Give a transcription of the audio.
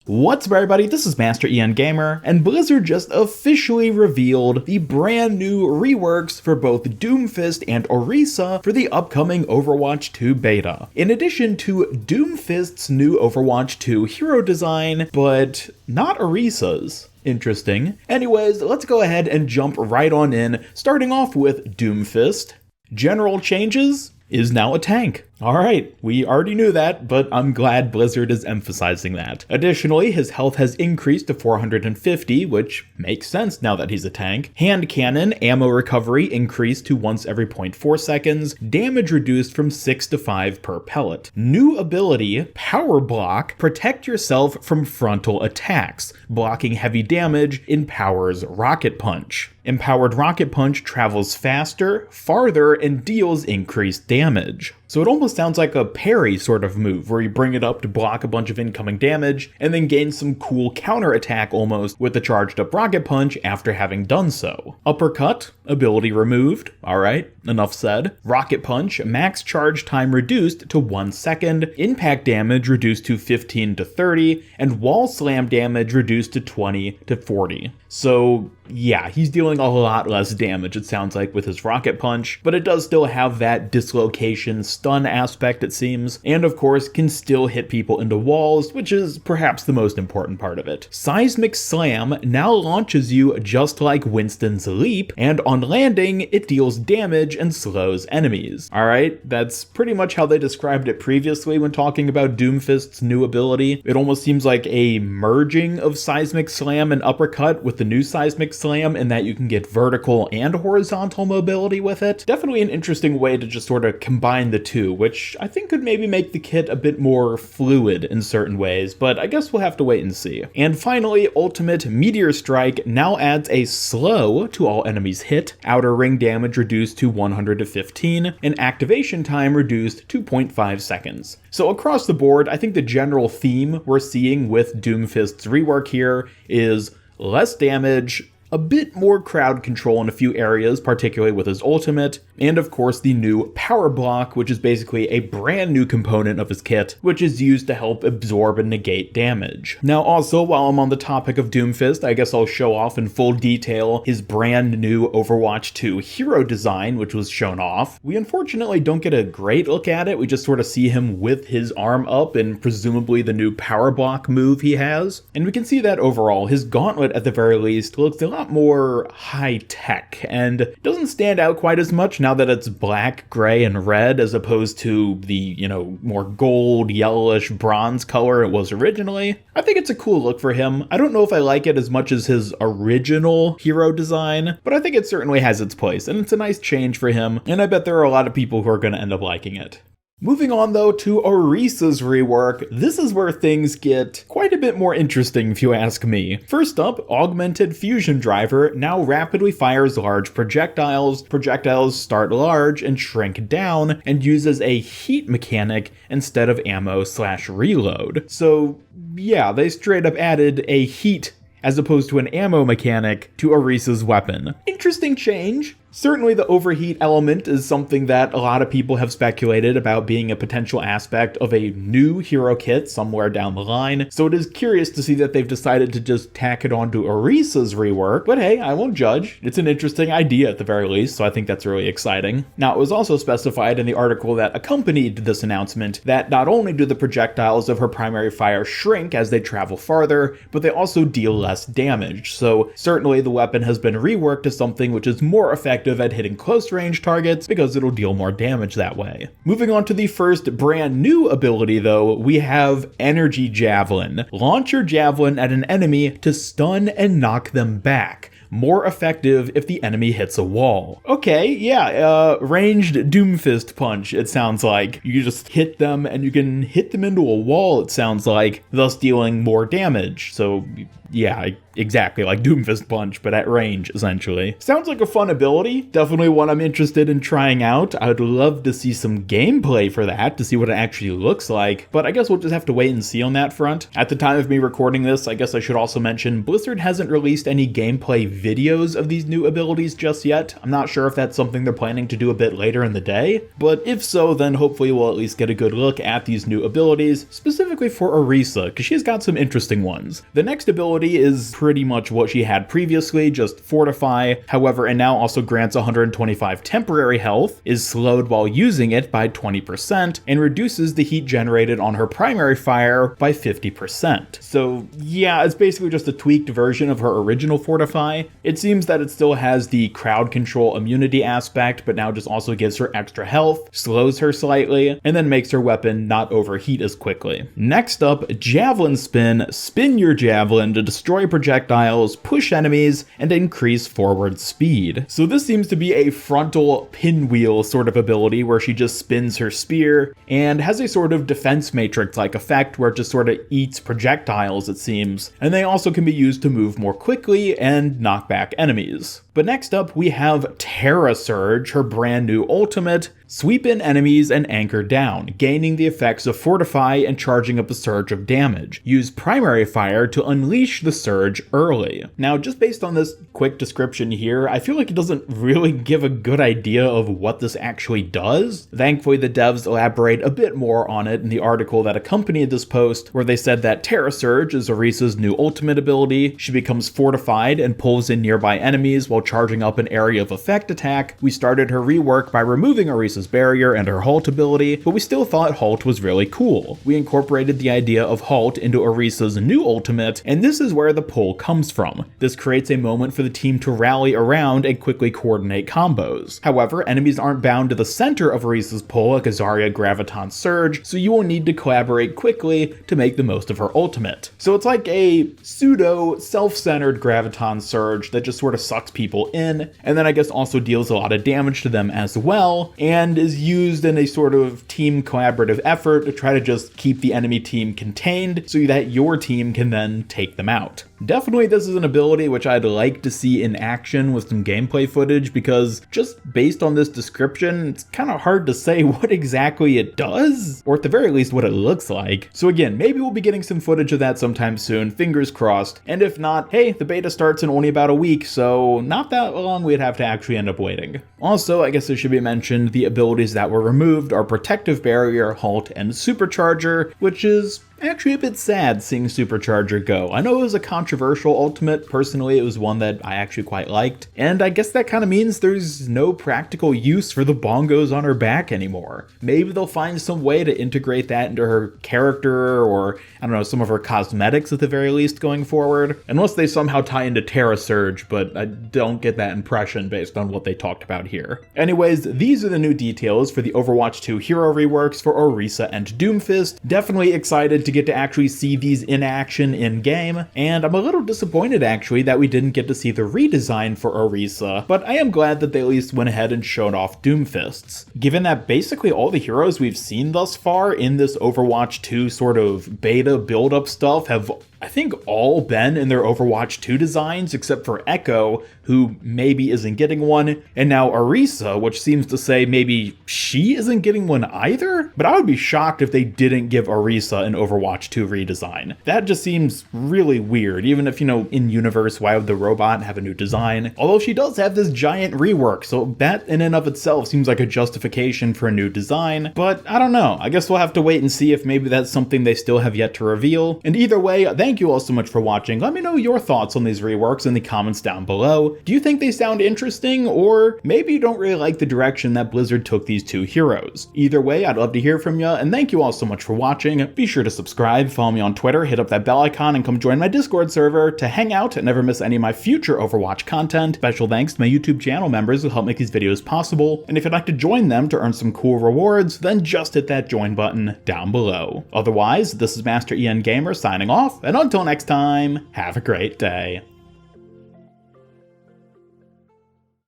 What's up everybody, this is Master Ian Gamer, and Blizzard just officially revealed the brand new reworks for both Doomfist and Orisa for the upcoming Overwatch 2 beta. In addition to Doomfist's new Overwatch 2 hero design, but not Orisa's. Interesting. Anyways, let's go ahead and jump right on in, starting off with Doomfist. General changes is now a tank. Alright, we already knew that, but I'm glad Blizzard is emphasizing that. Additionally, his health has increased to 450, which makes sense now that he's a tank. Hand cannon, ammo recovery increased to once every 0.4 seconds, damage reduced from 6 to 5 per pellet. New ability, Power Block, protect yourself from frontal attacks. Blocking heavy damage empowers Rocket Punch. Empowered Rocket Punch travels faster, farther, and deals increased damage. So it almost sounds like a parry sort of move, where you bring it up to block a bunch of incoming damage, and then gain some cool counter attack almost with the charged up Rocket Punch after having done so. Uppercut, ability removed, alright, enough said. Rocket Punch, max charge time reduced to 1 second, impact damage reduced to 15 to 30, and wall slam damage reduced to 20 to 40. So yeah, he's dealing a lot less damage, it sounds like, with his Rocket Punch, but it does still have that dislocation stun aspect, it seems, and of course can still hit people into walls, which is perhaps the most important part of it. Seismic Slam now launches you just like Winston's Leap, and on landing, it deals damage and slows enemies. Alright, that's pretty much how they described it previously when talking about Doomfist's new ability. It almost seems like a merging of Seismic Slam and Uppercut with the new Seismic Slam, in that you can get vertical and horizontal mobility with it. Definitely an interesting way to just sort of combine the two, which I think could maybe make the kit a bit more fluid in certain ways, but I guess we'll have to wait and see. And finally, Ultimate Meteor Strike now adds a slow to all enemies hit, outer ring damage reduced to 100 to 15, and activation time reduced to 0.5 seconds. So across the board, I think the general theme we're seeing with Doomfist's rework here is less damage, a bit more crowd control in a few areas, particularly with his ultimate, and of course the new Power Block, which is basically a brand new component of his kit, which is used to help absorb and negate damage. Now also, while I'm on the topic of Doomfist, I guess I'll show off in full detail his brand new Overwatch 2 hero design, which was shown off. We unfortunately don't get a great look at it, we just sort of see him with his arm up and presumably the new Power Block move he has. And we can see that overall, his gauntlet at the very least looks a lot more high-tech and doesn't stand out quite as much now that it's black, gray, and red as opposed to the, more gold, yellowish, bronze color it was originally. I think it's a cool look for him. I don't know if I like it as much as his original hero design, but I think it certainly has its place, and it's a nice change for him, and I bet there are a lot of people who are going to end up liking it. Moving on though to Orisa's rework, this is where things get quite a bit more interesting if you ask me. First up, Augmented Fusion Driver now rapidly fires large projectiles. Projectiles start large and shrink down, and uses a heat mechanic instead of ammo/reload. So yeah, they straight up added a heat as opposed to an ammo mechanic to Orisa's weapon. Interesting change. Certainly the overheat element is something that a lot of people have speculated about being a potential aspect of a new hero kit somewhere down the line, so it is curious to see that they've decided to just tack it onto Orisa's rework, but hey, I won't judge. It's an interesting idea at the very least, so I think that's really exciting. Now, it was also specified in the article that accompanied this announcement that not only do the projectiles of her primary fire shrink as they travel farther, but they also deal less damage, so certainly the weapon has been reworked to something which is more effective at hitting close range targets because it'll deal more damage that way. Moving on to the first brand new ability though, we have Energy Javelin. Launch your javelin at an enemy to stun and knock them back. More effective if the enemy hits a wall. Okay, yeah, ranged Doomfist punch, it sounds like. You just hit them and you can hit them into a wall, it sounds like, thus dealing more damage. So yeah, exactly like Doomfist punch, but at range, essentially. Sounds like a fun ability, definitely one I'm interested in trying out. I would love to see some gameplay for that, to see what it actually looks like, but I guess we'll just have to wait and see on that front. At the time of me recording this, I guess I should also mention, Blizzard hasn't released any gameplay videos of these new abilities just yet. I'm not sure if that's something they're planning to do a bit later in the day, but if so, then hopefully we'll at least get a good look at these new abilities, specifically for Orisa, because she's got some interesting ones. The next ability is pretty much what she had previously, just Fortify, however, and now also grants 125 temporary health, is slowed while using it by 20%, and reduces the heat generated on her primary fire by 50%. So yeah, it's basically just a tweaked version of her original Fortify. It seems that it still has the crowd control immunity aspect, but now just also gives her extra health, slows her slightly, and then makes her weapon not overheat as quickly. Next up, Javelin Spin. Spin your javelin to destroy projectiles, push enemies, and increase forward speed. So this seems to be a frontal pinwheel sort of ability where she just spins her spear and has a sort of defense matrix-like effect where it just sort of eats projectiles, it seems, and they also can be used to move more quickly and knock back enemies. But next up, we have Terra Surge, her brand new ultimate. Sweep in enemies and anchor down, gaining the effects of Fortify and charging up a surge of damage. Use primary fire to unleash the surge early. Now, just based on this quick description here, I feel like it doesn't really give a good idea of what this actually does. Thankfully, the devs elaborate a bit more on it in the article that accompanied this post, where they said that Terra Surge is Orisa's new ultimate ability. She becomes fortified and pulls in nearby enemies while charging up an area of effect attack. We started her rework by removing Orisa's barrier and her halt ability, but we still thought halt was really cool. We incorporated the idea of halt into Orisa's new ultimate, and this is where the pull comes from. This creates a moment for the team to rally around and quickly coordinate combos. However, enemies aren't bound to the center of Orisa's pull like a Zarya Graviton Surge, so you will need to collaborate quickly to make the most of her ultimate. So it's like a pseudo self-centered Graviton Surge that just sort of sucks people in, and then I guess also deals a lot of damage to them as well, and is used in a sort of team collaborative effort to try to just keep the enemy team contained so that your team can then take them out. Definitely this is an ability which I'd like to see in action with some gameplay footage, because just based on this description, it's kind of hard to say what exactly it does, or at the very least what it looks like. So again, maybe we'll be getting some footage of that sometime soon, fingers crossed, and if not, hey, the beta starts in only about a week, so not that long we'd have to actually end up waiting. Also, I guess it should be mentioned, the abilities that were removed are Protective Barrier, Halt, and Supercharger, which is actually a bit sad seeing Supercharger go. I know it was a controversial ultimate. Personally, it was one that I actually quite liked. And I guess that kind of means there's no practical use for the bongos on her back anymore. Maybe they'll find some way to integrate that into her character, or, I don't know, some of her cosmetics at the very least going forward. Unless they somehow tie into Terra Surge, but I don't get that impression based on what they talked about here. Anyways, these are the new details for the Overwatch 2 hero reworks for Orisa and Doomfist. Definitely excited to get to actually see these in action in game, and I'm a little disappointed actually that we didn't get to see the redesign for Orisa, but I am glad that they at least went ahead and showed off Doomfists. Given that basically all the heroes we've seen thus far in this Overwatch 2 sort of beta build-up stuff have, I think, all been in their Overwatch 2 designs except for Echo, who maybe isn't getting one, and now Orisa, which seems to say maybe she isn't getting one either? But I would be shocked if they didn't give Orisa an Overwatch 2 redesign. That just seems really weird, even if, you know, in universe, why would the robot have a new design? Although she does have this giant rework, so that in and of itself seems like a justification for a new design, but I don't know. I guess we'll have to wait and see if maybe that's something they still have yet to reveal. And either way, thank you all so much for watching. Let me know your thoughts on these reworks in the comments down below. Do you think they sound interesting, or maybe you don't really like the direction that Blizzard took these two heroes? Either way, I'd love to hear from you, and thank you all so much for watching. Be sure to subscribe, follow me on Twitter, hit up that bell icon, and come join my Discord server to hang out and never miss any of my future Overwatch content. Special thanks to my YouTube channel members who help make these videos possible, and if you'd like to join them to earn some cool rewards, then just hit that join button down below. Otherwise, this is Master Ian Gamer signing off, and until next time, have a great day.